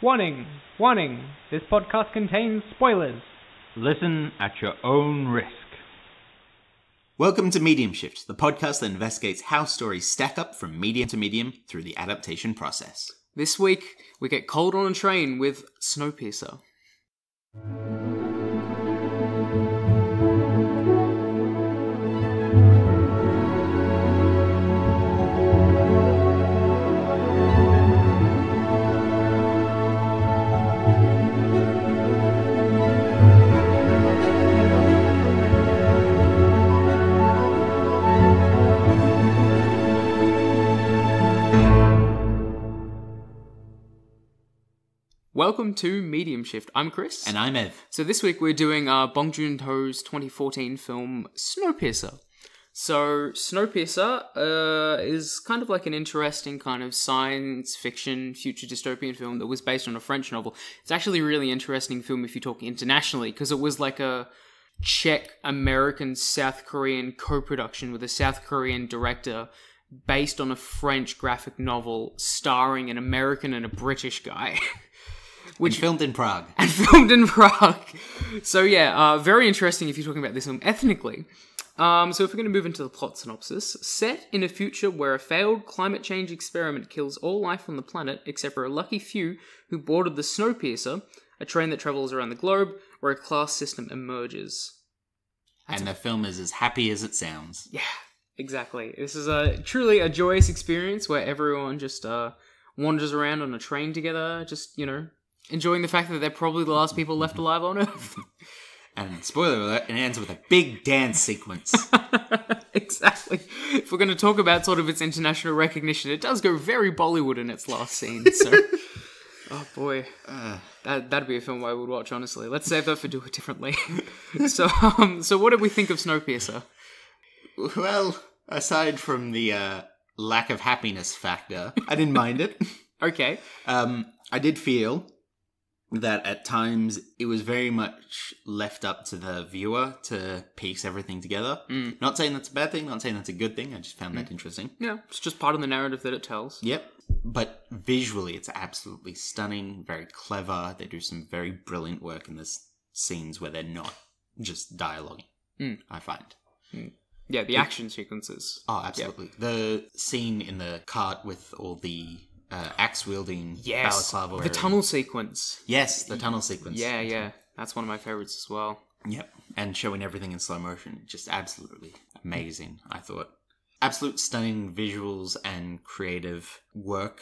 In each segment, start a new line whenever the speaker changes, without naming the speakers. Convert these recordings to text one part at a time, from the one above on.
Warning! Warning! This podcast contains spoilers.
Listen at your own risk.
Welcome to Medium Shift, the podcast that investigates how stories stack up from medium to medium through the adaptation process.
This week, we get cold on a train with Snowpiercer. Welcome to Medium Shift. I'm Chris.
And I'm Ev.
So this week we're doing Bong Joon-ho's 2014 film Snowpiercer. So Snowpiercer is kind of like an interesting kind of science fiction, future dystopian film that was based on a French novel. It's actually a really interesting film if you talk internationally, because it was like a Czech-American-South Korean co-production with a South Korean director based on a French graphic novel starring an American and a British guy.
Which filmed in Prague.
And filmed in Prague. So yeah, very interesting if you're talking about this film ethnically. So if we're going to move into the plot synopsis, set in a future where a failed climate change experiment kills all life on the planet except for a lucky few who boarded the Snowpiercer, a train that travels around the globe, where a class system emerges.
And the film is as happy as it sounds.
Yeah, exactly. This is truly a joyous experience where everyone just wanders around on a train together, just, enjoying the fact that they're probably the last people left alive on Earth.
And spoiler alert, it ends with a big dance sequence.
Exactly. If we're going to talk about sort of its international recognition, it does go very Bollywood in its last scene. So, oh boy, that'd be a film I would watch. Honestly, let's save that for Do It Differently. So what did we think of Snowpiercer?
Well, aside from the lack of happiness factor, I didn't mind it.
Okay.
I did feel that at times it was very much left up to the viewer to piece everything together. Not saying that's a bad thing, not saying that's a good thing, I just found that interesting.
Yeah, it's just part of the narrative that it tells.
Yep, but visually it's absolutely stunning, very clever. They do some very brilliant work in the scenes where they're not just dialoguing, I find.
Yeah, the action sequences.
Oh, absolutely. Yep. The scene in the cart with all the axe-wielding balaclava wearing.
The tunnel sequence.
Yes, the tunnel sequence.
Yeah. That's one of my favorites as well.
Yep. And showing everything in slow motion. Just absolutely amazing, I thought. Absolute stunning visuals and creative work,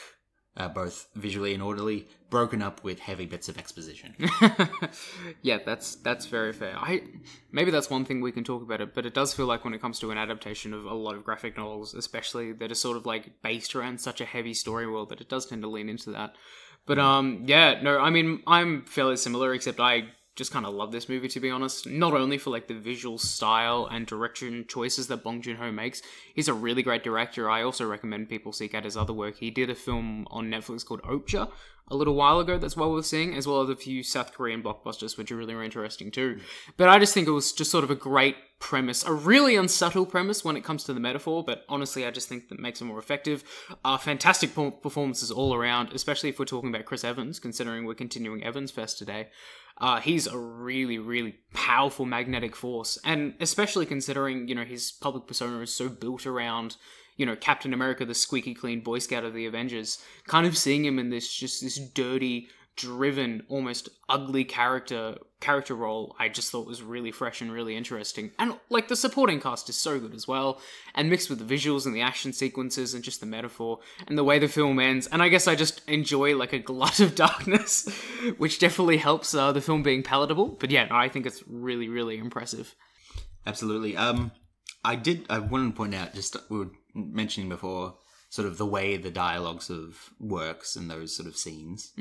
both visually and audibly, broken up with heavy bits of exposition.
Yeah, that's very fair. Maybe that's one thing we can talk about it, but it does feel like when it comes to an adaptation of a lot of graphic novels, especially that are sort of like based around such a heavy story world, that it does tend to lean into that. But I'm fairly similar, except I just kind of love this movie, to be honest. Not only for like the visual style and direction choices that Bong Joon-ho makes. He's a really great director. I also recommend people seek out his other work. He did a film on Netflix called Okja a little while ago that's well worth seeing, as well as a few South Korean blockbusters, which are really interesting too. But I just think it was just sort of a great premise, a really unsubtle premise when it comes to the metaphor, but honestly I just think that makes it more effective. Fantastic performances all around, especially if we're talking about Chris Evans, considering we're continuing Evans Fest today. He's a really, really powerful magnetic force, and especially considering, his public persona is so built around, Captain America, the squeaky clean Boy Scout of the Avengers, kind of seeing him in this dirty, driven, almost ugly character role, I just thought was really fresh and really interesting. And, like, the supporting cast is so good as well, and mixed with the visuals and the action sequences and just the metaphor and the way the film ends. And I guess I just enjoy, like, a glut of darkness, which definitely helps the film being palatable. But yeah, no, I think it's really, really impressive.
Absolutely. I wanted to point out, just we were mentioning before, sort of the way the dialogue sort of works in those sort of scenes.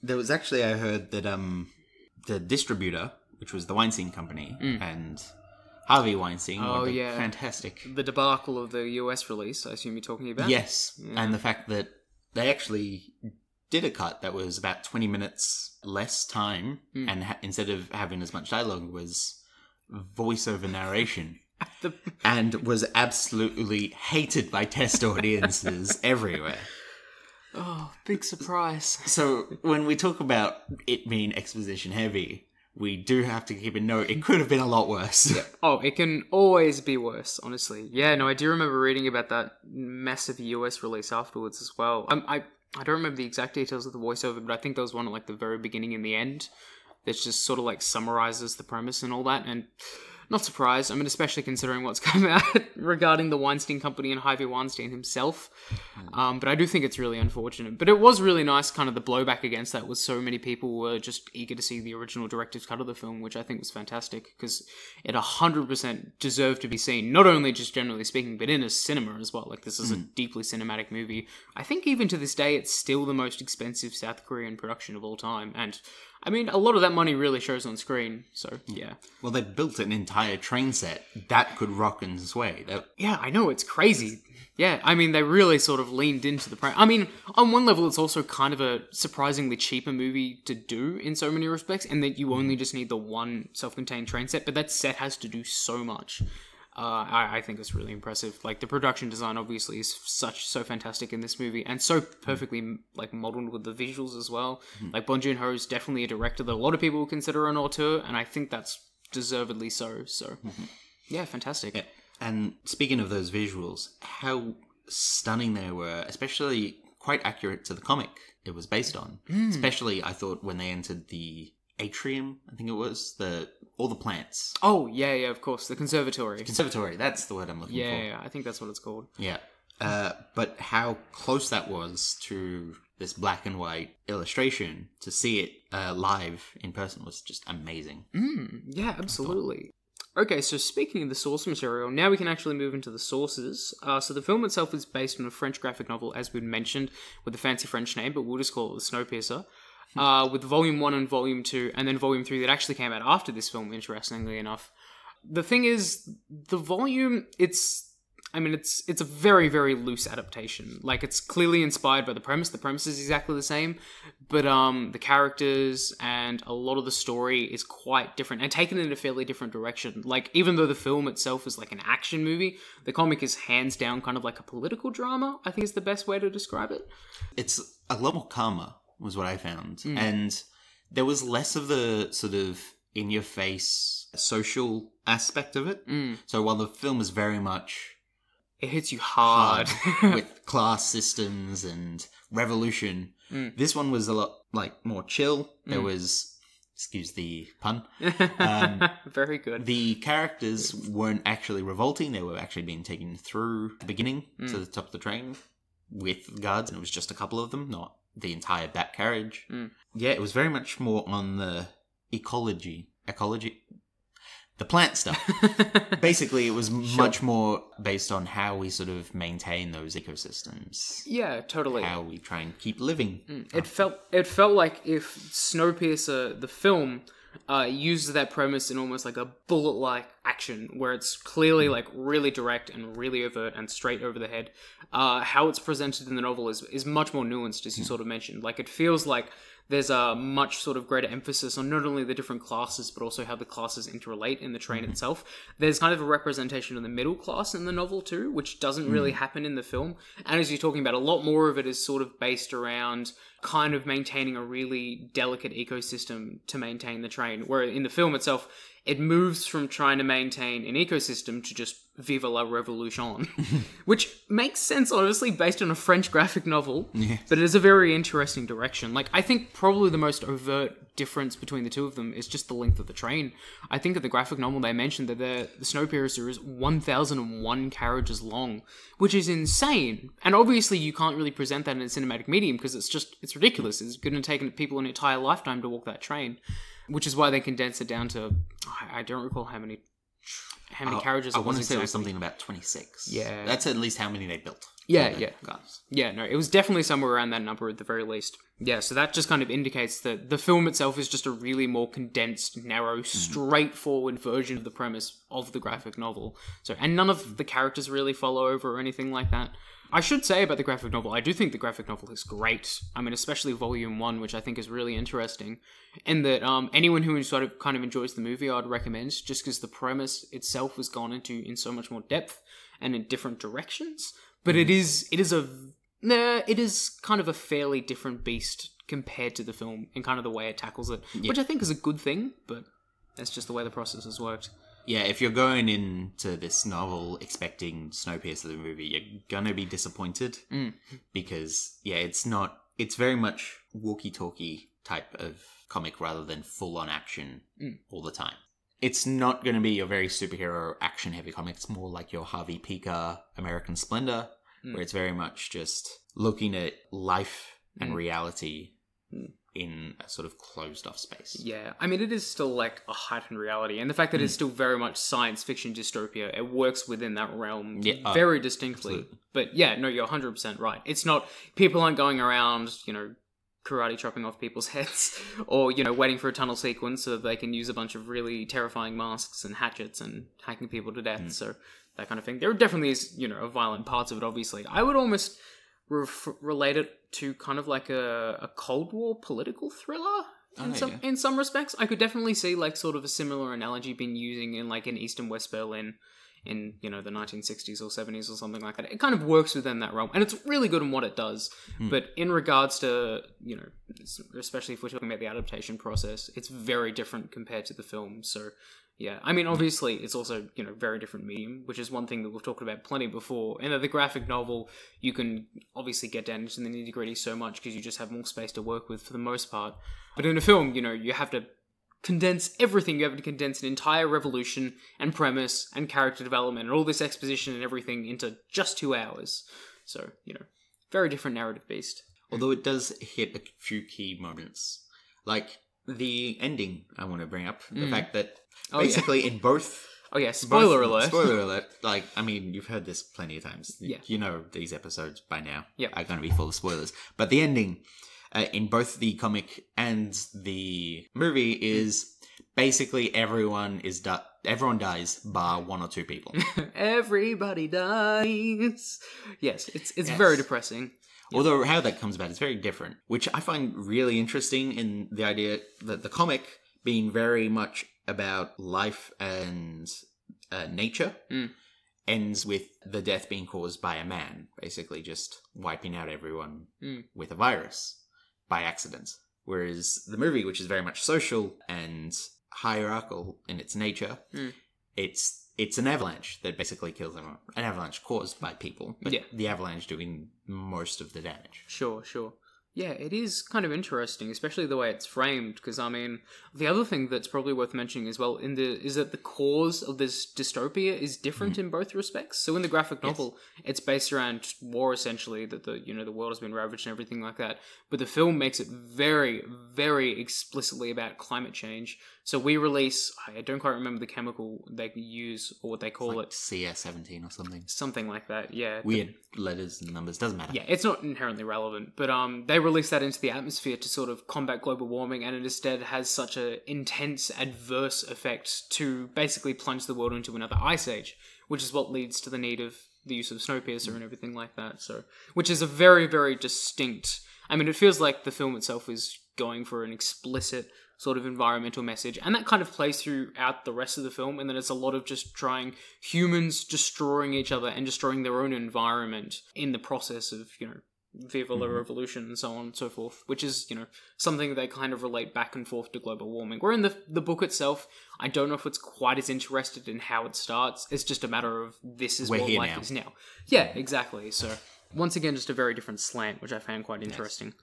There was actually, I heard that the distributor, which was the Weinstein Company, and Harvey Weinstein, fantastic.
The debacle of the US release, I assume you're talking about?
Yes, and the fact that they actually did a cut that was about 20 minutes less time, and instead of having as much dialogue, was voiceover narration. and was absolutely hated by test audiences everywhere.
Oh, big surprise.
So when we talk about it being exposition heavy, we do have to keep in note it could have been a lot worse.
Yeah. Oh, it can always be worse, honestly. Yeah, no, I do remember reading about that massive US release afterwards as well. I don't remember the exact details of the voiceover, but I think there was one at like the very beginning and the end that just sort of like summarizes the premise and all that, and not surprised. I mean, especially considering what's come out regarding the Weinstein Company and Harvey Weinstein himself. But I do think it's really unfortunate. But it was really nice, kind of the blowback against that was so many people were just eager to see the original director's cut of the film, which I think was fantastic, because it 100% deserved to be seen, not only just generally speaking, but in a cinema as well. Like, this is a deeply cinematic movie. I think even to this day, it's still the most expensive South Korean production of all time, and I mean, a lot of that money really shows on screen, so, yeah.
Well, they built an entire train set that could rock and sway.
Yeah, I know, it's crazy. Yeah, I mean, they really sort of leaned into the... I mean, on one level, it's also kind of a surprisingly cheaper movie to do in so many respects, in that you only just need the one self-contained train set, but that set has to do so much. I think it's really impressive. Like, the production design obviously is so fantastic in this movie, and so perfectly like modeled with the visuals as well. Like, Bong Joon-ho is definitely a director that a lot of people would consider an auteur, and I think that's deservedly so. So, yeah, fantastic.
Yeah. And speaking of those visuals, how stunning they were, especially quite accurate to the comic it was based on. Especially, I thought, when they entered the atrium, I think it was, all the plants.
Oh, yeah, of course, the conservatory.
Conservatory, that's the word I'm looking for.
Yeah, I think that's what it's called.
Yeah. But how close that was to this black and white illustration, to see it live in person was just amazing.
Yeah, absolutely. Okay, so speaking of the source material, now we can actually move into the sources. So the film itself is based on a French graphic novel, as we'd mentioned, with a fancy French name, but we'll just call it The Snowpiercer. With Volume 1 and Volume 2, and then Volume 3 that actually came out after this film, interestingly enough. The thing is, the volume, it's a very, very loose adaptation. Like, it's clearly inspired by the premise. The premise is exactly the same, but the characters and a lot of the story is quite different and taken in a fairly different direction. Like, even though the film itself is like an action movie, the comic is hands down kind of like a political drama, I think is the best way to describe it.
It's a lot more calmer, was what I found. And there was less of the sort of in-your-face social aspect of it. So while the film is very much...
It hits you hard.
with class systems and revolution, this one was a lot more chill. There was... Excuse the pun.
Very good.
The characters weren't actually revolting. They were actually being taken through the beginning to the top of the train with guards, and it was just a couple of them, not the entire back carriage. Yeah, it was very much more on the ecology, the plant stuff. Basically, it was much more based on how we sort of maintain those ecosystems.
Yeah, totally.
How we try and keep living.
It felt like if Snowpiercer, the film, used that premise in almost like a bullet-like action, where it's clearly like really direct and really overt and straight over the head. How it's presented in the novel is much more nuanced, as you sort of mentioned. Like, it feels like there's a much sort of greater emphasis on not only the different classes, but also how the classes interrelate in the train itself. There's kind of a representation of the middle class in the novel too, which doesn't really happen in the film. And as you're talking about, a lot more of it is sort of based around kind of maintaining a really delicate ecosystem to maintain the train, where in the film itself, it moves from trying to maintain an ecosystem to just vive la revolution, which makes sense, honestly, based on a French graphic novel, but it is a very interesting direction. Like, I think probably the most overt difference between the two of them is just the length of the train. I think in the graphic novel they mentioned that the Snowpiercer is 1,001 carriages long, which is insane. And obviously you can't really present that in a cinematic medium because it's ridiculous. It's going to take people an entire lifetime to walk that train, which is why they condense it down to, I don't recall how many carriages
I want to say it was something about 26.
Yeah.
That's at least how many they built.
Yeah. Yeah, no, it was definitely somewhere around that number at the very least. Yeah, so that just kind of indicates that the film itself is just a really more condensed, narrow, straightforward version of the premise of the graphic novel. So, and none of the characters really follow over or anything like that. I should say about the graphic novel, I do think the graphic novel is great. I mean, especially Volume 1, which I think is really interesting. And that anyone who sort of kind of enjoys the movie, I'd recommend, just because the premise itself was gone into in so much more depth and in different directions. But it is a Nah, it is kind of a fairly different beast compared to the film in kind of the way it tackles it, which I think is a good thing, but that's just the way the process has worked.
Yeah, if you're going into this novel expecting Snowpiercer the movie, you're gonna be disappointed because it's very much walkie-talkie type of comic rather than full-on action all the time. It's not going to be your very superhero action-heavy comic. It's more like your Harvey Pekar American Splendor, where it's very much just looking at life and reality in a sort of closed-off space.
Yeah, I mean, it is still like a heightened reality, and the fact that it's still very much science fiction dystopia, it works within that realm very distinctly. Absolutely. But yeah, no, you're 100% right. It's not, people aren't going around, karate chopping off people's heads, or, waiting for a tunnel sequence so that they can use a bunch of really terrifying masks and hatchets and hacking people to death, so that kind of thing. There definitely is, violent parts of it, obviously. I would almost relate it to kind of like a Cold War political thriller in some respects. I could definitely see like sort of a similar analogy being using in like in East and West Berlin in the 1960s or 70s or something like that. It kind of works within that realm, and it's really good in what it does. But in regards to especially if we're talking about the adaptation process, it's very different compared to the film. So yeah, I mean, obviously, it's also, very different medium, which is one thing that we've talked about plenty before. In the graphic novel, you can obviously get down into the nitty-gritty so much because you just have more space to work with for the most part. But in a film, you have to condense everything. You have to condense an entire revolution and premise and character development and all this exposition and everything into just 2 hours. So, very different narrative beast.
Although it does hit a few key moments. Like the ending I want to bring up. The fact that basically in both...
Oh yeah, spoiler alert.
Spoiler alert. Like, I mean, you've heard this plenty of times.
Yeah.
These episodes by now are going to be full of spoilers. But the ending in both the comic and the movie is basically everyone dies bar 1 or 2 people.
Everybody dies. Yes, it's very depressing.
Although how that comes about is very different, which I find really interesting in the idea that the comic being very much about life and nature ends with the death being caused by a man, basically just wiping out everyone with a virus by accident. Whereas the movie, which is very much social and hierarchical in its nature, it's an avalanche that basically kills everyone. An avalanche caused by people, but the avalanche doing most of the damage. Sure.
Yeah, it is kind of interesting, especially the way it's framed, because, I mean, the other thing that's probably worth mentioning as well is that the cause of this dystopia is different in both respects. So in the graphic novel, it's based around war, essentially, that the world has been ravaged and everything like that. But the film makes it very, very explicitly about climate change. So we release, I don't quite remember the chemical they use or what they call it.
CS17 or something.
Something like that, yeah.
Weird letters and numbers, doesn't matter.
Yeah, it's not inherently relevant, but they release that into the atmosphere to sort of combat global warming, and it instead has such an intense adverse effect to basically plunge the world into another ice age, which is what leads to the need of the use of Snowpiercer and everything like that. So, which is a very, very distinct... I mean, it feels like the film itself is going for an explicit sort of environmental message, and that kind of plays throughout the rest of the film, and then it's a lot of just humans destroying each other and destroying their own environment in the process of, Viva la Revolution and so on and so forth, which is, something they kind of relate back and forth to global warming. Where in the book itself, I don't know if it's quite as interested in how it starts. It's just a matter of this is what life is now. Yeah, exactly. So once again, just a very different slant, which I found quite interesting.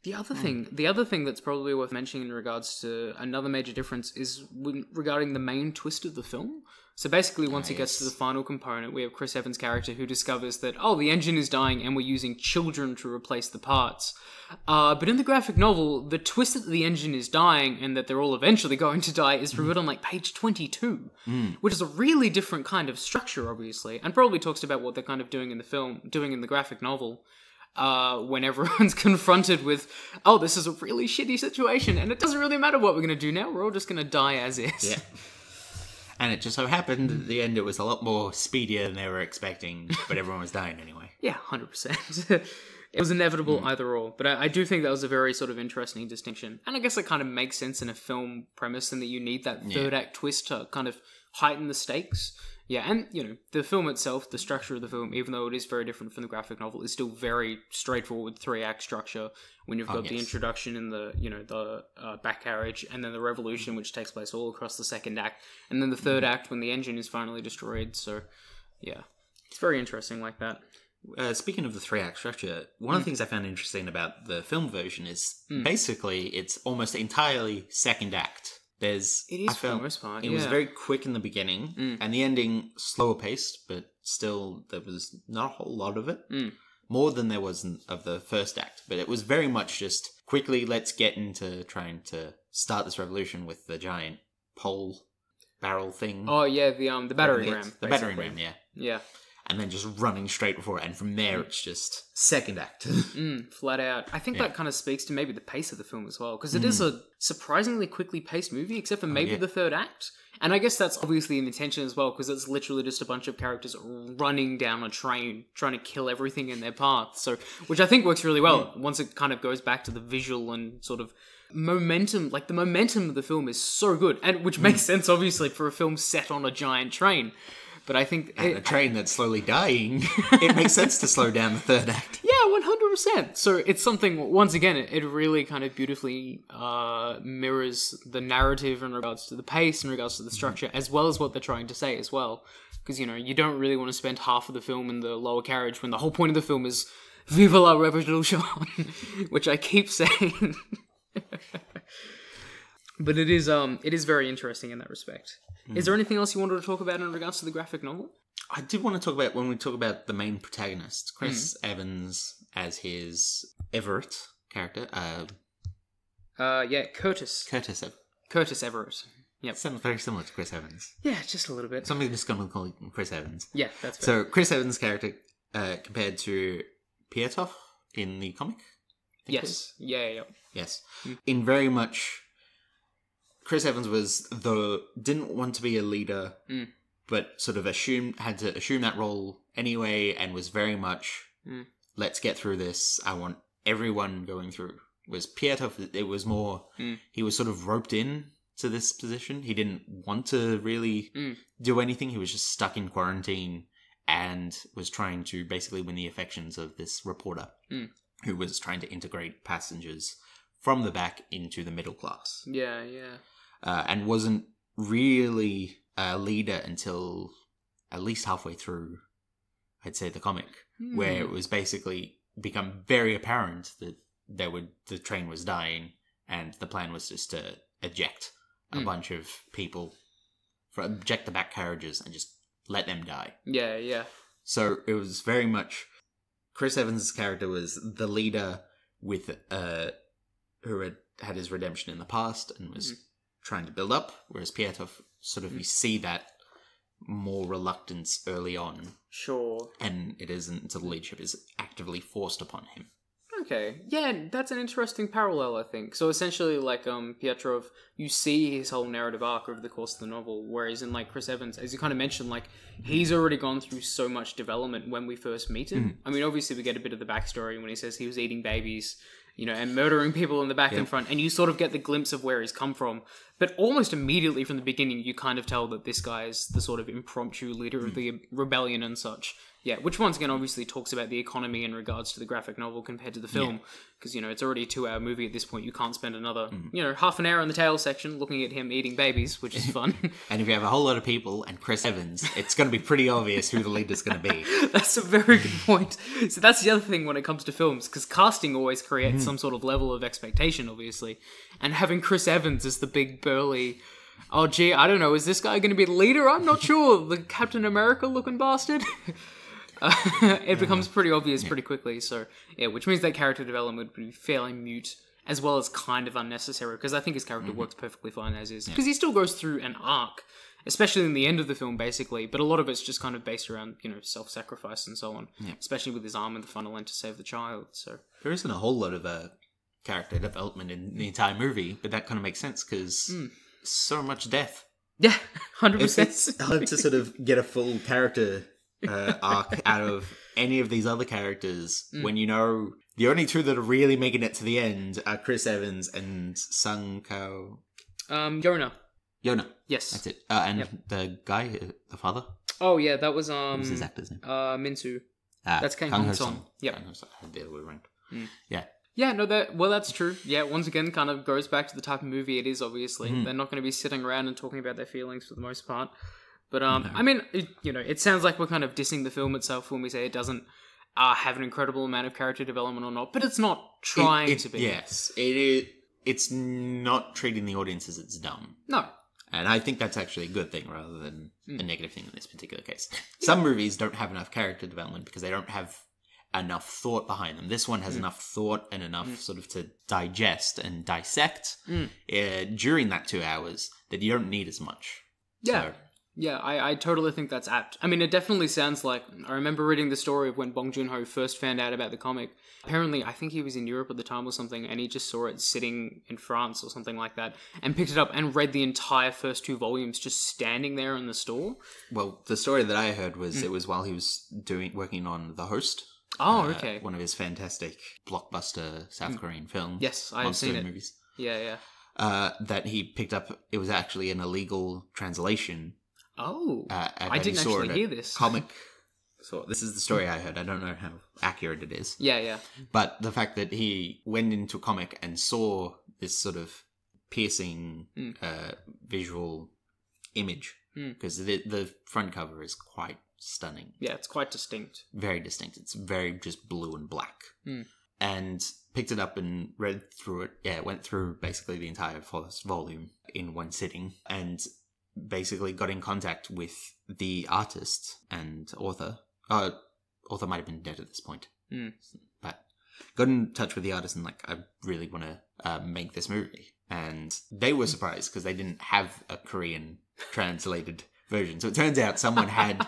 The other thing that's probably worth mentioning in regards to another major difference is regarding the main twist of the film. So basically, once it gets to the final component, we have Chris Evans' character who discovers that, the engine is dying and we're using children to replace the parts. But in the graphic novel, the twist that the engine is dying and that they're all eventually going to die is revealed on page 22, which is a really different kind of structure, obviously, and probably talks about what they're kind of doing in the graphic novel. When everyone's confronted with, this is a really shitty situation, and it doesn't really matter what we're going to do now, we're all just going to die as is.
Yeah. And it just so happened at the end it was a lot more speedier than they were expecting, but everyone was dying anyway.
Yeah, 100%. It was inevitable either or, but I do think that was a very sort of interesting distinction. And I guess it kind of makes sense in a film premise, and that you need that third act twist to kind of heighten the stakes. Yeah, and, you know, the film itself, the structure of the film, even though it is very different from the graphic novel, is still very straightforward 3-act structure when you've got the introduction in the, you know, the back carriage, and then the revolution, which takes place all across the second act, and then the third act when the engine is finally destroyed. So, yeah, it's very interesting like that.
Speaking of the 3-act structure, one of the things I found interesting about the film version is basically it's almost entirely second act. It is
for the most part.
It was very quick in the beginning, and the ending slower paced, but still there was not a whole lot of it. More than there was of the first act, but it was very much just quickly, let's get into trying to start this revolution with the giant pole barrel thing.
Oh yeah, the battering ram.
The battering ram, yeah.
Yeah.
And then just running straight before it, and from there it's just second act.
Flat out. I think that kind of speaks to maybe the pace of the film as well, because it is a surprisingly quickly paced movie, except for maybe the third act. And I guess that's obviously an intention as well, because it's literally just a bunch of characters running down a train, trying to kill everything in their path. So, which I think works really well, once it kind of goes back to the visual and sort of momentum. Like, the momentum of the film is so good, and which makes sense, obviously, for a film set on a giant train. But I think...
And a train that's slowly dying, it makes sense to slow down the third act.
Yeah, 100%. So it's something, once again, it really kind of beautifully mirrors the narrative in regards to the pace, in regards to the structure, as well as what they're trying to say as well. Because, you know, you don't really want to spend half of the film in the lower carriage when the whole point of the film is Vive la Revolution, which I keep saying. But it is very interesting in that respect. Is there anything else you wanted to talk about in regards to the graphic novel?
I did want to talk about, when we talk about the main protagonist, Chris Evans as his Everett character.
Curtis. Curtis Everett. Yep.
Sounds very similar to Chris Evans.
Yeah, just a little bit.
Somebody's just going to call him Chris Evans.
Yeah, that's fair.
So, Chris Evans' character compared to Pietov in the comic?
Yes. Yeah.
Yes. In very much... Chris Evans didn't want to be a leader, but sort of had to assume that role anyway, and was very much, let's get through this, I want everyone going through. Was Pietov, it was more, he was sort of roped in to this position. He didn't want to really do anything. He was just stuck in quarantine and was trying to basically win the affections of this reporter who was trying to integrate passengers from the back into the middle class.
Yeah.
And wasn't really a leader until at least halfway through, I'd say, the comic, where it was basically become very apparent that the train was dying, and the plan was just to eject a bunch of people, eject the back carriages, and just let them die.
Yeah.
So it was very much Chris Evans' character was the leader with who had his redemption in the past and was trying to build up, whereas Pietov sort of you see that more reluctance early on.
Sure.
And it isn't until the leadership is actively forced upon him.
Okay. Yeah, that's an interesting parallel, I think. So essentially, like, Pietrov, you see his whole narrative arc over the course of the novel, whereas in, like, Chris Evans, as you kind of mentioned, like, he's already gone through so much development when we first meet him. I mean, obviously we get a bit of the backstory when he says he was eating babies, you know, and murdering people in the back and front, and you sort of get the glimpse of where he's come from. But almost immediately from the beginning, you kind of tell that this guy is the sort of impromptu leader of the rebellion and such. Yeah, which once again obviously talks about the economy in regards to the graphic novel compared to the film. Because, you know, it's already a 2-hour movie at this point. You can't spend another, you know, half an hour in the tail section looking at him eating babies, which is fun.
And if you have a whole lot of people and Chris Evans, it's going to be pretty obvious who the leader's going to be.
That's a very good point. So that's the other thing when it comes to films, because casting always creates some sort of level of expectation, obviously. And having Chris Evans as the big burly... Oh, gee, I don't know. Is this guy going to be the leader? I'm not sure. The Captain America-looking bastard? It becomes pretty obvious pretty quickly. So, yeah, which means that character development would be fairly mute, as well as kind of unnecessary, because I think his character works perfectly fine as is. Because he still goes through an arc, especially in the end of the film, basically. But a lot of it's just kind of based around, you know, self-sacrifice and so on. Especially with his arm in the final end to save the child. So
there isn't a whole lot of character development in the entire movie, but that kind of makes sense because so much death.
Yeah, 100%.
It's hard to sort of get a full character arc out of any of these other characters when you know the only two that are really making it to the end are Chris Evans and Sung Kao.
Yona.
Yona.
Yes.
That's it. And the guy, the father?
Oh, yeah, that was,
What was his actor's name?
Minsu. That's Kang Hong-song. Yep.
I had the other way around.
Yeah. Yeah, no, that's true. Yeah, once again, kind of goes back to the type of movie it is, obviously. They're not going to be sitting around and talking about their feelings for the most part. But, I mean, it sounds like we're kind of dissing the film itself when we say it doesn't have an incredible amount of character development or not, but it's not trying to be.
Yes, it is. It's not treating the audience as it's dumb.
No.
And I think that's actually a good thing rather than a negative thing in this particular case. Some movies don't have enough character development because they don't have enough thought behind them. This one has enough thought and enough sort of to digest and dissect during that 2 hours that you don't need as much.
Yeah.
So,
yeah, I totally think that's apt. I mean, it definitely sounds like... I remember reading the story of when Bong Joon-ho first found out about the comic. Apparently, I think he was in Europe at the time or something, and he just saw it sitting in France or something like that, and picked it up and read the entire first 2 volumes just standing there in the store.
well, the story that I heard was it was while he was working on The Host.
Oh, okay.
One of his fantastic blockbuster South Korean films.
Yes, I've seen it.
Movies.
Yeah.
That he picked up. It was actually an illegal translation.
Oh,
and
I
that
didn't
he saw
actually
in a
hear this.
comic. So this is the story I heard. I don't know how accurate it is.
Yeah.
But the fact that he went into a comic and saw this sort of piercing visual image, because the front cover is quite stunning.
Yeah, it's quite distinct.
Very distinct. It's very just blue and black. And picked it up and read through it. Yeah, went through basically the entire first volume in one sitting, and basically got in contact with the artist and author. Author might have been dead at this point. But got in touch with the artist and like, I really want to make this movie. And they were surprised because they didn't have a Korean translated version. So it turns out someone had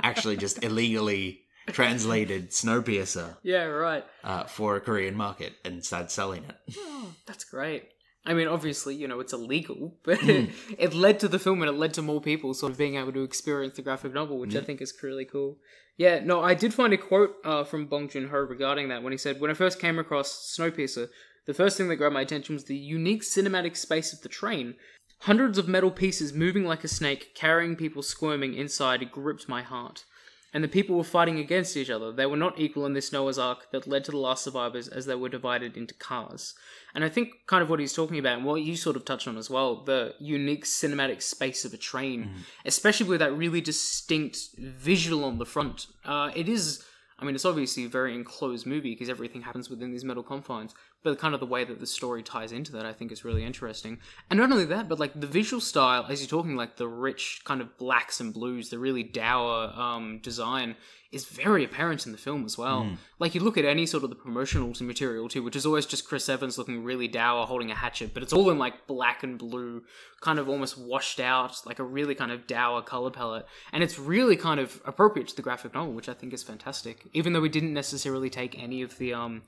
actually just illegally translated Snowpiercer.
Yeah, right.
For a Korean market and started selling it.
Oh, that's great. I mean, obviously, it's illegal, but it led to the film and it led to more people sort of being able to experience the graphic novel, which I think is really cool. Yeah, no, I did find a quote from Bong Joon-ho regarding that when he said, "When I first came across Snowpiercer, the first thing that grabbed my attention was the unique cinematic space of the train. Hundreds of metal pieces moving like a snake, carrying people squirming inside gripped my heart. And the people were fighting against each other. They were not equal in this Noah's Ark that led to the last survivors as they were divided into cars." And I think kind of what he's talking about, and what you sort of touched on as well, the unique cinematic space of a train, especially with that really distinct visual on the front. It is, I mean, it's obviously a very enclosed movie because everything happens within these metal confines, but kind of the way that the story ties into that I think is really interesting. And not only that, but like the visual style, as you're talking, like the rich kind of blacks and blues, the really dour design is very apparent in the film as well. Like you look at any sort of the promotional material too, which is always just Chris Evans looking really dour holding a hatchet, but it's all in like black and blue, kind of almost washed out, like a really kind of dour color palette. And it's really kind of appropriate to the graphic novel, which I think is fantastic. Even though we didn't necessarily take any of the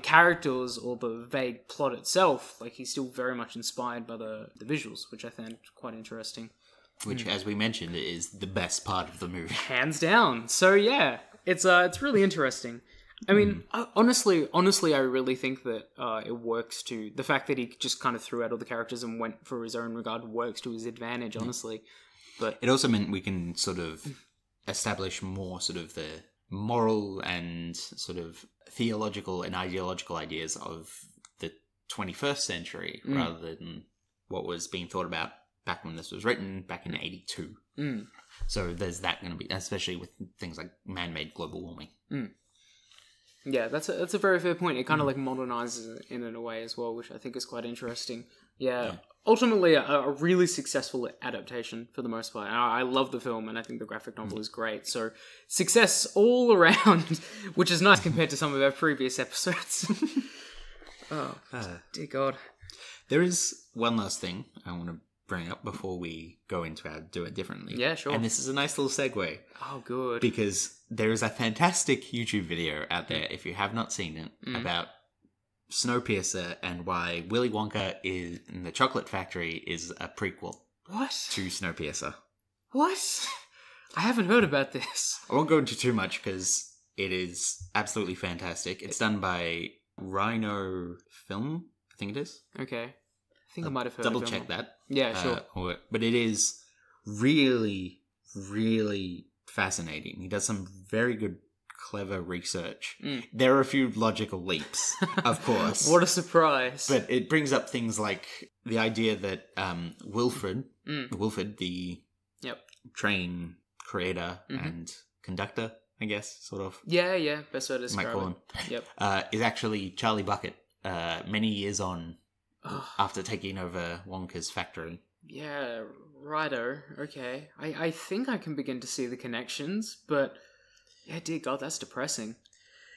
characters or the vague plot itself, like he's still very much inspired by the visuals, which I found quite interesting.
Which, as we mentioned, is the best part of the movie.
Hands down. So yeah, it's really interesting. I mean, honestly, I really think that it works to the fact that he just kind of threw out all the characters and went for his own regard works to his advantage, honestly. But
it also meant we can sort of establish more sort of the moral and sort of theological and ideological ideas of the 21st century rather than what was being thought about back when this was written, back in 82. So there's that going to be, especially with things like man-made global warming.
Yeah, that's a very fair point. It kind of like modernizes it in a way as well, which I think is quite interesting. Yeah. Ultimately, a really successful adaptation for the most part. I love the film, and I think the graphic novel is great. So, success all around, which is nice compared to some of our previous episodes. Dear God.
There is one last thing I want to bring up before we go into our Do It Differently.
Yeah, sure.
And this is a nice little segue.
Oh, good.
Because there is a fantastic YouTube video out there, if you have not seen it, about Snowpiercer and why Willy Wonka in the Chocolate Factory is a prequel.
What?
To Snowpiercer.
What? I haven't heard about this.
I won't go into too much because it is absolutely fantastic. It's done by Rhino Film, I think it is.
Okay. think I might have heard
double
of
check
him.
that.
Yeah, sure.
But it is really, really fascinating. He does some very good, clever research. There are a few logical leaps, of course.
What a surprise.
But it brings up things like the idea that Wilfred, the train creator and conductor, I guess, sort of.
Yeah, best way to describe
might call him.
Yep.
Is actually Charlie Bucket, many years on after taking over Wonka's factory.
Yeah, righto. Okay. I think I can begin to see the connections, but yeah, dear God, that's depressing.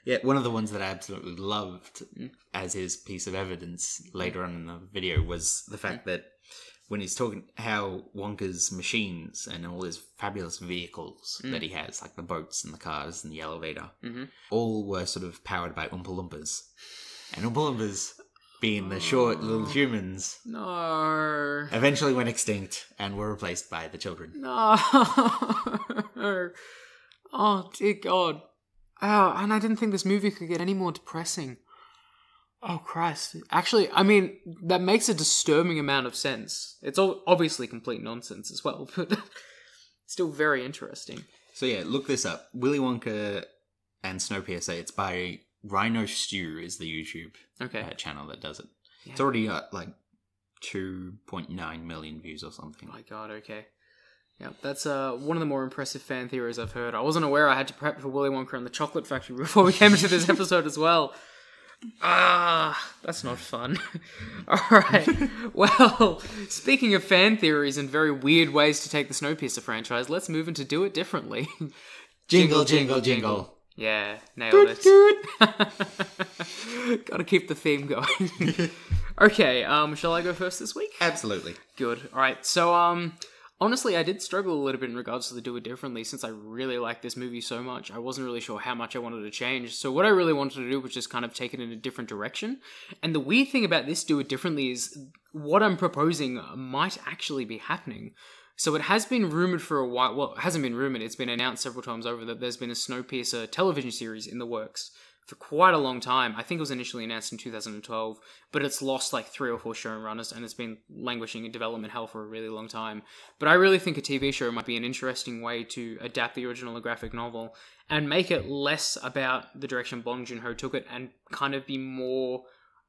Yeah, one of the ones that I absolutely loved as his piece of evidence later on in the video was the fact that when he's talking how Wonka's machines and all his fabulous vehicles that he has, like the boats and the cars and the elevator, all were sort of powered by Oompa Loompas. And Oompa Loompas, being the short little humans, eventually went extinct and were replaced by the children.
No. Oh, dear God. Oh, and I didn't think this movie could get any more depressing. Oh, Christ. Actually, I mean, that makes a disturbing amount of sense. It's obviously complete nonsense as well, but still very interesting.
So yeah, look this up. Willy Wonka and Snowpiercer. It's by Rhino Stew is the YouTube channel that does it. Yeah. It's already got like 2.9 million views or something.
Oh my God, okay. Yeah, that's one of the more impressive fan theories I've heard. I wasn't aware I had to prep for Willy Wonka and the Chocolate Factory before we came into this episode as well. That's not fun. Alright, well, speaking of fan theories and very weird ways to take the Snowpiercer franchise, let's move into Do It Differently.
Jingle, jingle, jingle.
Yeah, nailed
Toot,
it. Gotta keep the theme going. Okay, shall I go first this week?
Absolutely.
Good. Alright, so, honestly, I did struggle a little bit in regards to the Do It Differently since I really like this movie so much. I wasn't really sure how much I wanted to change. So what I really wanted to do was just kind of take it in a different direction. And the weird thing about this Do It Differently is what I'm proposing might actually be happening. So it has been rumoured for a while. Well, it hasn't been rumoured. It's been announced several times over that there's been a Snowpiercer television series in the works for quite a long time. I think it was initially announced in 2012, but it's lost like 3 or 4 showrunners and it's been languishing in development hell for a really long time. But I really think a TV show might be an interesting way to adapt the original graphic novel and make it less about the direction Bong Joon-ho took it and kind of be more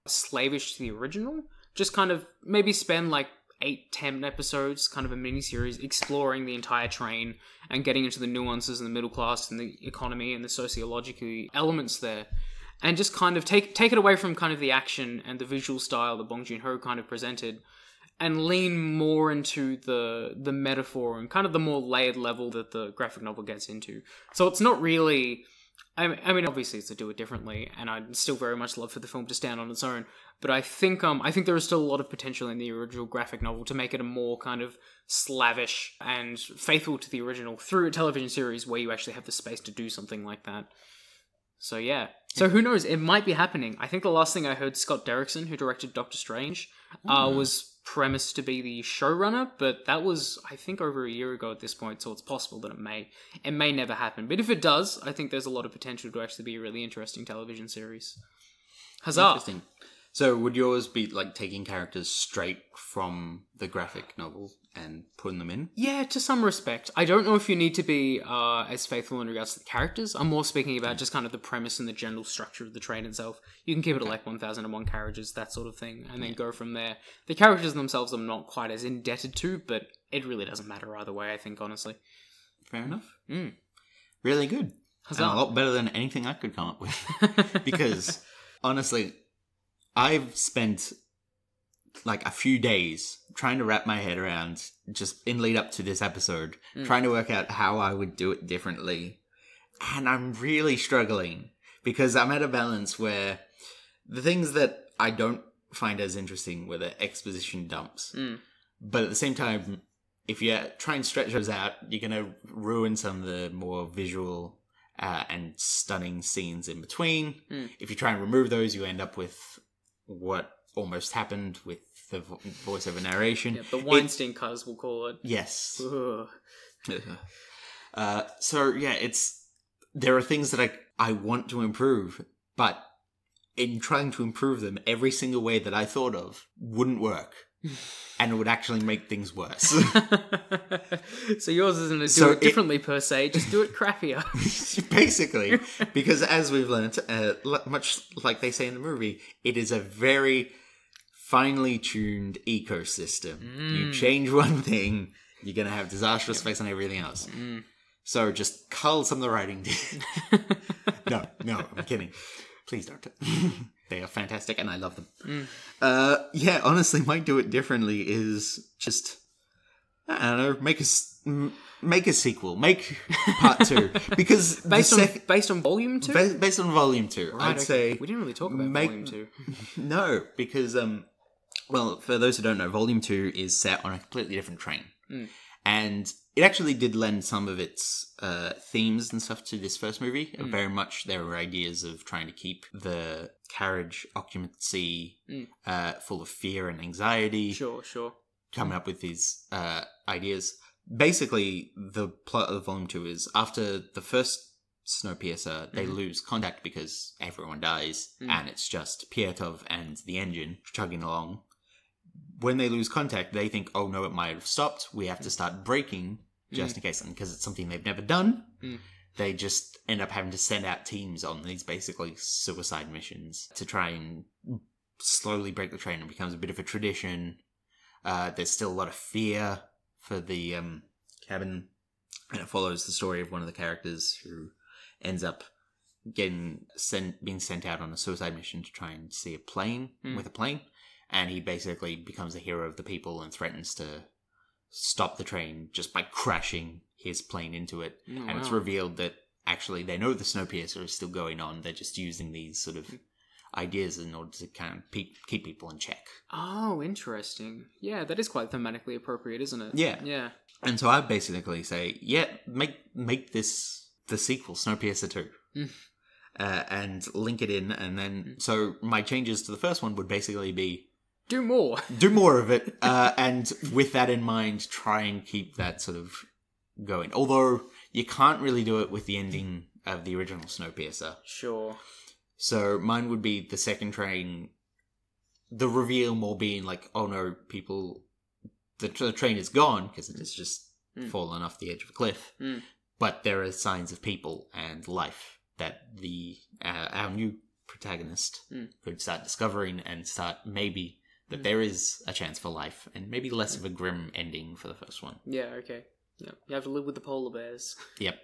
slavish to the original. Just kind of maybe spend like 8-10 episodes, kind of a mini-series, exploring the entire train and getting into the nuances and the middle class and the economy and the sociological elements there. And just kind of take it away from kind of the action and the visual style that Bong Joon-ho kind of presented and lean more into the metaphor and kind of the more layered level that the graphic novel gets into. So it's not really... I mean, obviously it's to Do It Differently, and I'd still very much love for the film to stand on its own. But I think there is still a lot of potential in the original graphic novel to make it a more kind of slavish and faithful to the original through a television series where you actually have the space to do something like that. So yeah. So who knows? It might be happening. I think the last thing I heard, Scott Derrickson, who directed Doctor Strange, was premised to be the showrunner, but that was, I think, over a year ago at this point, so it's possible that it may never happen. But if it does, I think there's a lot of potential to actually be a really interesting television series. Huzzah!
Interesting. So would yours be like taking characters straight from the graphic novel and putting them in?
Yeah, to some respect. I don't know if you need to be as faithful in regards to the characters. I'm more speaking about just kind of the premise and the general structure of the train itself. You can keep it at like 1001 carriages, that sort of thing, and then go from there. The characters themselves I'm not quite as indebted to, but it really doesn't matter either way, I think, honestly.
Fair enough. Really good.
Huzzah.
And a lot better than anything I could come up with. Because, honestly, I've spent like a few days trying to wrap my head around, just in lead up to this episode, trying to work out how I would do it differently. And I'm really struggling because I'm at a balance where the things that I don't find as interesting were the exposition dumps. But at the same time, if you try and stretch those out, you're going to ruin some of the more visual and stunning scenes in between. If you try and remove those, you end up with what almost happened with the voiceover narration.
Yeah, the Weinstein cuz, we'll call it.
Yes. So yeah, there are things that I want to improve, but in trying to improve them, every single way that I thought of wouldn't work. and it would actually make things worse.
So yours isn't to do it differently per se, just do it crappier.
Basically, because as we've learned, much like they say in the movie, it is a very finely tuned ecosystem. You change one thing, you're going to have disastrous effects on everything else. So just cull some of the writing. No, I'm kidding. Please don't. They are fantastic and I love them. Yeah, honestly, might do it differently is just, I don't know, make a sequel. Make part 2. Because
based on volume 2?
Based on volume 2,
right,
I'd say...
We didn't really talk about volume 2.
No, because, well, for those who don't know, volume 2 is set on a completely different train. And it actually did lend some of its themes and stuff to this first movie. Very much there were ideas of trying to keep the carriage occupancy full of fear and anxiety.
Sure.
Coming up with these ideas. Basically, the plot of Volume 2 is after the first Snowpiercer, they lose contact because everyone dies, and it's just Pietov and the engine chugging along. When they lose contact, they think, oh no, it might have stopped. We have to start braking just in case. And because it's something they've never done, they just end up having to send out teams on these basically suicide missions to try and slowly break the train. It becomes a bit of a tradition. There's still a lot of fear for the cabin. And it follows the story of one of the characters who ends up being sent out on a suicide mission to try and see a plane with a plane. And he basically becomes a hero of the people and threatens to stop the train just by crashing his plane into it. And it's revealed that actually they know the Snowpiercer is still going on. They're just using these sort of ideas in order to kind of keep people in check.
Oh, interesting. Yeah, that is quite thematically appropriate, isn't it?
Yeah. And so I basically say, make this the sequel, Snowpiercer 2. And link it in. And then, so my changes to the first one would basically be,
do more
of it, and with that in mind, try and keep that sort of going. Although you can't really do it with the ending of the original Snowpiercer.
Sure.
So mine would be the second train, the reveal more being like, oh no, the train is gone because it has just fallen off the edge of a cliff. But there are signs of people and life that our new protagonist could start discovering and start maybe that there is a chance for life and maybe less of a grim ending for the first one.
Yeah, okay. Yep. You have to live with the polar bears.
Yep.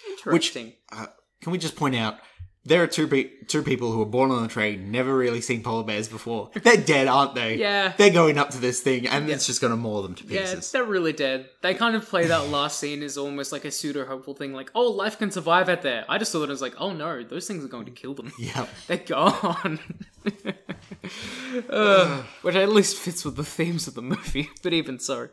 Interesting.
Which, can we just point out, there are two people who were born on a train, never really seen polar bears before. They're dead, aren't they?
Yeah.
They're going up to this thing and it's just going to maul them to pieces.
Yeah, they're really dead. They kind of play that last scene as almost like a pseudo-hopeful thing, like, oh, life can survive out there. I just thought it was like, oh no, those things are going to kill them.
Yep.
They're gone. Which at least fits with the themes of the movie, but even so.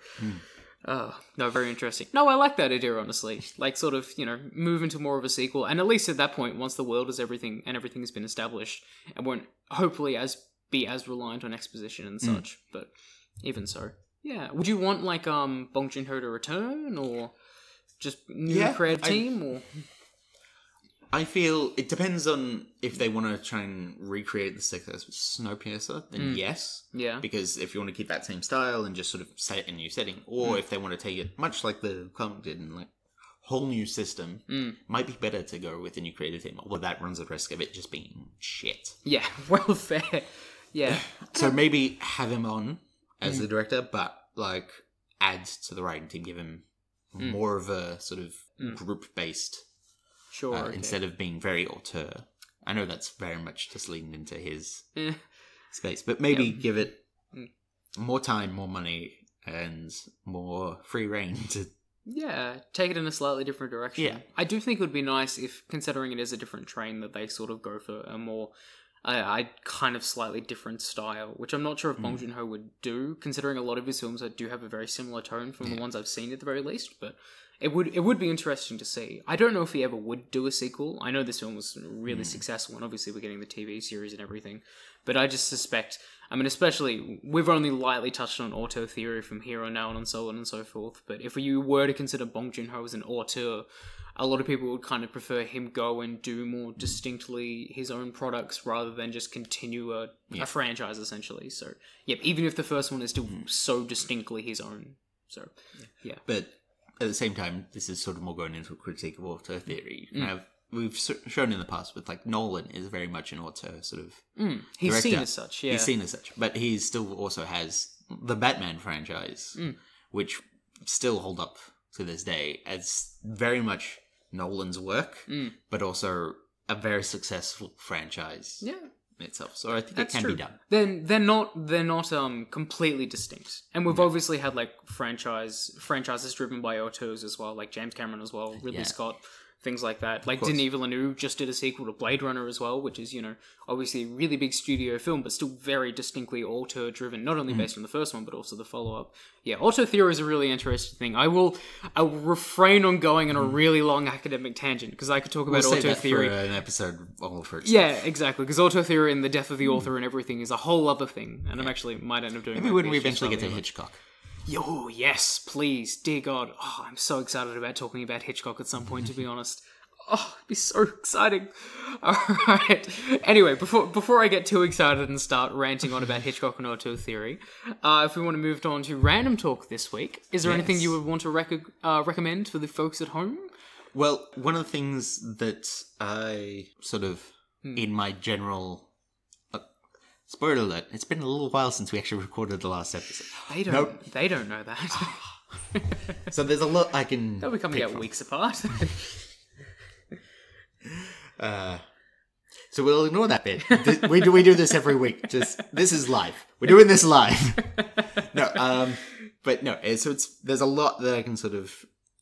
No, very interesting. No, I like that idea, honestly. Like, sort of, move into more of a sequel. And at least at that point, once the world is everything and everything has been established, it won't hopefully be as reliant on exposition and such. But even so. Yeah. Would you want, like, Bong Joon-ho to return? Or just new creative team? Or...
I feel it depends on if they want to try and recreate the success with Snowpiercer, then yes.
Yeah.
Because if you want to keep that same style and just sort of set a new setting, or if they want to take it much like the comic did and like whole new system, might be better to go with a new creative team. Although that runs the risk of it just being shit.
Yeah, well, fair. Yeah.
So maybe have him on as the director, but like add to the writing team, give him more of a sort of group-based.
Sure. Okay.
Instead of being very auteur. I know that's very much just leaning into his space, but maybe give it more time, more money, and more free reign to...
Yeah, take it in a slightly different direction.
Yeah.
I do think it would be nice if, considering it is a different train, that they sort of go for a more... kind of slightly different style, which I'm not sure if Bong Joon-ho would do, considering a lot of his films do have a very similar tone from the ones I've seen at the very least, but it would be interesting to see. I don't know if he ever would do a sequel. I know this film was really successful, and obviously we're getting the TV series and everything. But I just suspect, I mean, especially, we've only lightly touched on auteur theory from here on out and so on and so forth. But if you were to consider Bong Joon-ho as an auteur, a lot of people would kind of prefer him go and do more distinctly his own products rather than just continue a franchise, essentially. So, even if the first one is still so distinctly his own. So, yeah.
But at the same time, this is sort of more going into a critique of auteur theory. We've shown in the past with, like, Nolan is very much an auteur sort of
He's
director.
seen as such, yeah.
He's seen as such. But he still also has the Batman franchise, which still hold up to this day as very much Nolan's work, but also a very successful franchise itself. So I think it can be done.
Then they're not completely distinct. And we've obviously had like franchises driven by auteurs as well, like James Cameron as well, Ridley Scott, things like that. Like Denis Villeneuve just did a sequel to Blade Runner as well, which is, obviously a really big studio film, but still very distinctly auteur driven, not only based on the first one, but also the follow-up. Yeah, auteur theory is a really interesting thing. I will refrain on going on a really long academic tangent, because I could talk about auteur theory.
For an episode all for itself.
Yeah, exactly, because auteur theory and the death of the author and everything is a whole other thing, and I'm actually might end up doing
Maybe when we eventually get to Hitchcock.
Yo, yes, please, dear God. Oh, I'm so excited about talking about Hitchcock at some point, to be honest. Oh, it'd be so exciting. Alright. Anyway, before I get too excited and start ranting on about Hitchcock and auteur theory, if we want to move on to random talk this week, is there anything you would want to recommend for the folks at home?
Well, one of the things that I sort of, in my general... spoiler alert, it's been a little while since we actually recorded the last episode.
They don't know that.
So there's a lot I can...
They'll be coming out weeks apart.
So we'll ignore that bit. We do this every week. This is live. We're doing this live. But no. So there's a lot that I can sort of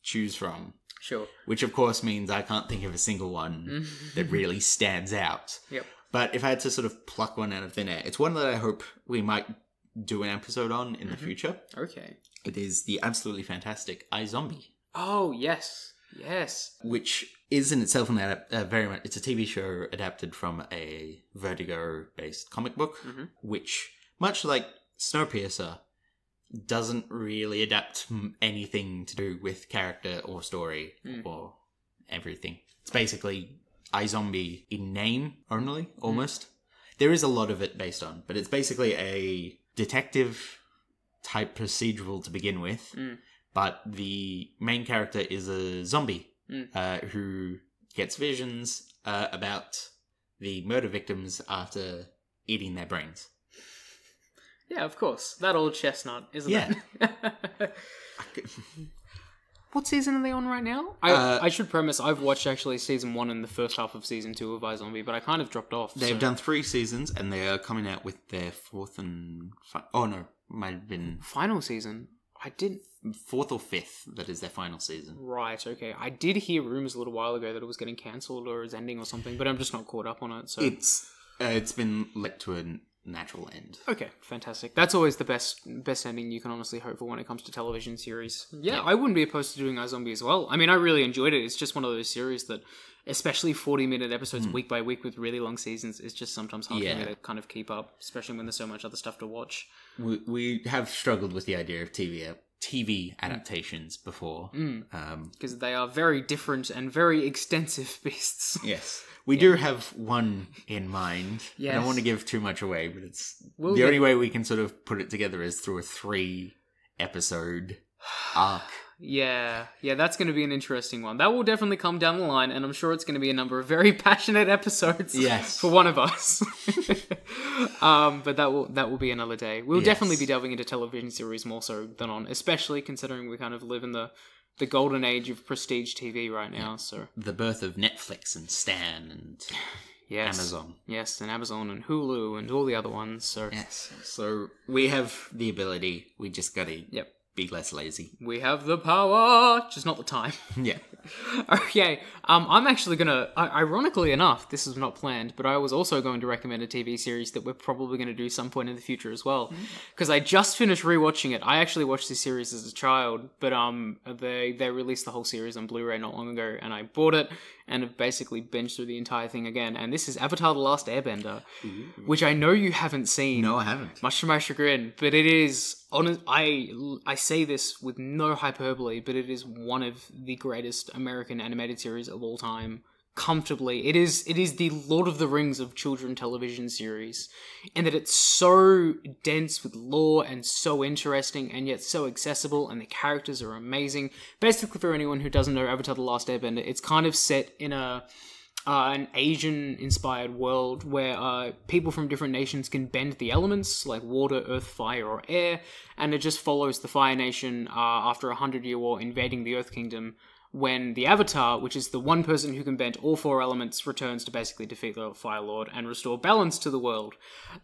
choose from.
Sure.
Which of course means I can't think of a single one that really stands out.
Yep.
But if I had to sort of pluck one out of thin air, it's one that I hope we might do an episode on in the future.
Okay.
It is the absolutely fantastic iZombie.
Oh yes. Yes.
Which is in itself very much... It's a TV show adapted from a Vertigo-based comic book, which, much like Snowpiercer, doesn't really adapt anything to do with character or story or everything. It's basically iZombie in name only, almost. There is a lot of it based on, but it's basically a detective-type procedural to begin with. But the main character is a zombie who gets visions about the murder victims after eating their brains.
Yeah, of course. That old chestnut, isn't it? What season are they on right now? I should premise, I've watched actually season 1 and the first half of season 2 of iZombie, but I kind of dropped off.
They've done 3 seasons, and they are coming out with their 4th and... might have been...
Final season? I didn't...
4th or 5th, that is their final season.
Right, okay. I did hear rumours a little while ago that it was getting cancelled or is ending or something, but I'm just not caught up on it, so...
It's been let to a natural end.
Okay, fantastic. That's always the best ending you can honestly hope for when it comes to television series. Yeah, I wouldn't be opposed to doing iZombie as well. I mean, I really enjoyed it. It's just one of those series that, especially 40-minute episodes week by week with really long seasons, is just sometimes hard for me to kind of keep up, especially when there's so much other stuff to watch.
We have struggled with the idea of TV adaptations before.
Because they are very different and very extensive beasts.
Yes. We do have one in mind. Yes. I don't want to give too much away, but the only way we can sort of put it together is through a 3-episode arc.
Yeah, that's going to be an interesting one. That will definitely come down the line, and I'm sure it's going to be a number of very passionate episodes for one of us. But that will be another day. We'll definitely be delving into television series more so than on, especially considering we kind of live in the golden age of prestige TV right now. So
the birth of Netflix and Stan and Amazon.
Yes, and Amazon and Hulu and all the other ones. So
yes, so we have the ability. We just got to be less lazy.
We have the power, just not the time.
Yeah.
Okay, I'm actually gonna, ironically enough, this is not planned, but I was also going to recommend a TV series that we're probably going to do some point in the future as well. Because I just finished rewatching it. I actually watched this series as a child, but they released the whole series on Blu-ray not long ago, and I bought it, and have basically binged through the entire thing again. And this is Avatar: The Last Airbender, which I know you haven't seen.
No, I haven't.
Much to my chagrin, but it is, I say this with no hyperbole, but it is one of the greatest American animated series of all time. Comfortably. It is the Lord of the Rings of children television series, and that it's so dense with lore and so interesting and yet so accessible, and the characters are amazing. Basically, for anyone who doesn't know Avatar: The Last Airbender, it's kind of set in an Asian-inspired world where people from different nations can bend the elements, like water, earth, fire, or air, and it just follows the Fire Nation after a 100-year war invading the Earth Kingdom, when the Avatar, which is the one person who can bend all 4 elements, returns to basically defeat the Fire Lord and restore balance to the world.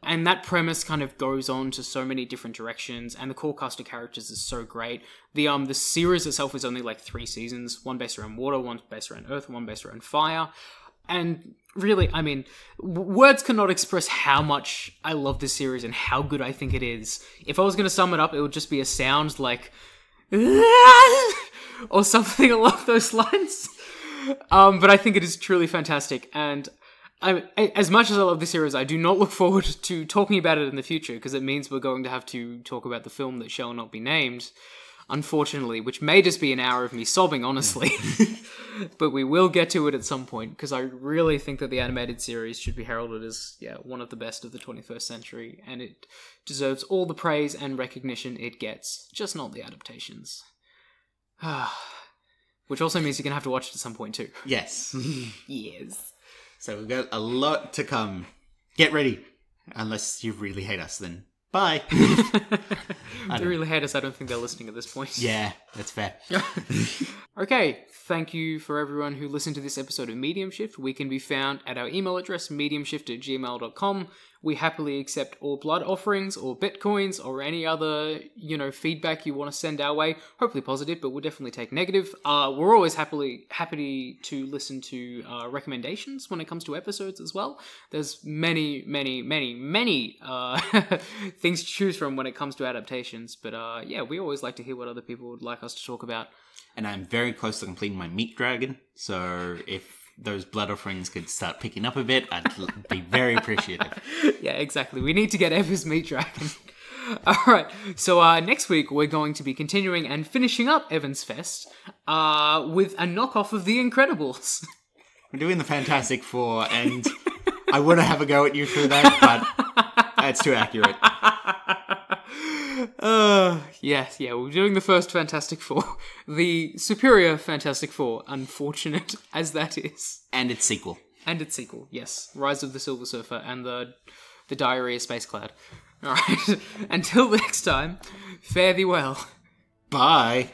And that premise kind of goes on to so many different directions, and the core cast of characters is so great. The series itself is only like 3 seasons, one based around water, one based around earth, one based around fire. And really, I mean, words cannot express how much I love this series and how good I think it is. If I was going to sum it up, it would just be a sound like... or something along those lines. But I think it is truly fantastic. And as much as I love this series, I do not look forward to talking about it in the future, because it means we're going to have to talk about the film that shall not be named, unfortunately, which may just be an hour of me sobbing, honestly. But we will get to it at some point, because I really think that the animated series should be heralded as one of the best of the 21st century, and it deserves all the praise and recognition it gets, just not the adaptations. Which also means you're going to have to watch it at some point too.
Yes.
Yes.
So we've got a lot to come. Get ready. Unless you really hate us, then bye.
If they really hate us, I don't think they're listening at this point.
Yeah, that's fair.
Okay, thank you for everyone who listened to this episode of Medium Shift. We can be found at our email address, mediumshift@gmail.com. We happily accept all blood offerings or bitcoins or any other, feedback you want to send our way. Hopefully positive, but we'll definitely take negative. We're always happy to listen to recommendations when it comes to episodes as well. There's many things to choose from when it comes to adaptations. But we always like to hear what other people would like us to talk about.
And I'm very close to completing my meat dragon, so if those blood offerings could start picking up a bit, I'd be very appreciative.
Yeah, exactly. We need to get Eva's meat dragon. Alright, so next week we're going to be continuing and finishing up Evan's Fest with a knockoff of The Incredibles.
We're doing the Fantastic Four, and I want to have a go at you for that, but that's too accurate.
Yes, we're doing the first Fantastic Four. The superior Fantastic Four, unfortunate as that is.
And its sequel.
Yes. Rise of the Silver Surfer and the Diary of Space Cloud. Alright, until next time, fare thee well.
Bye.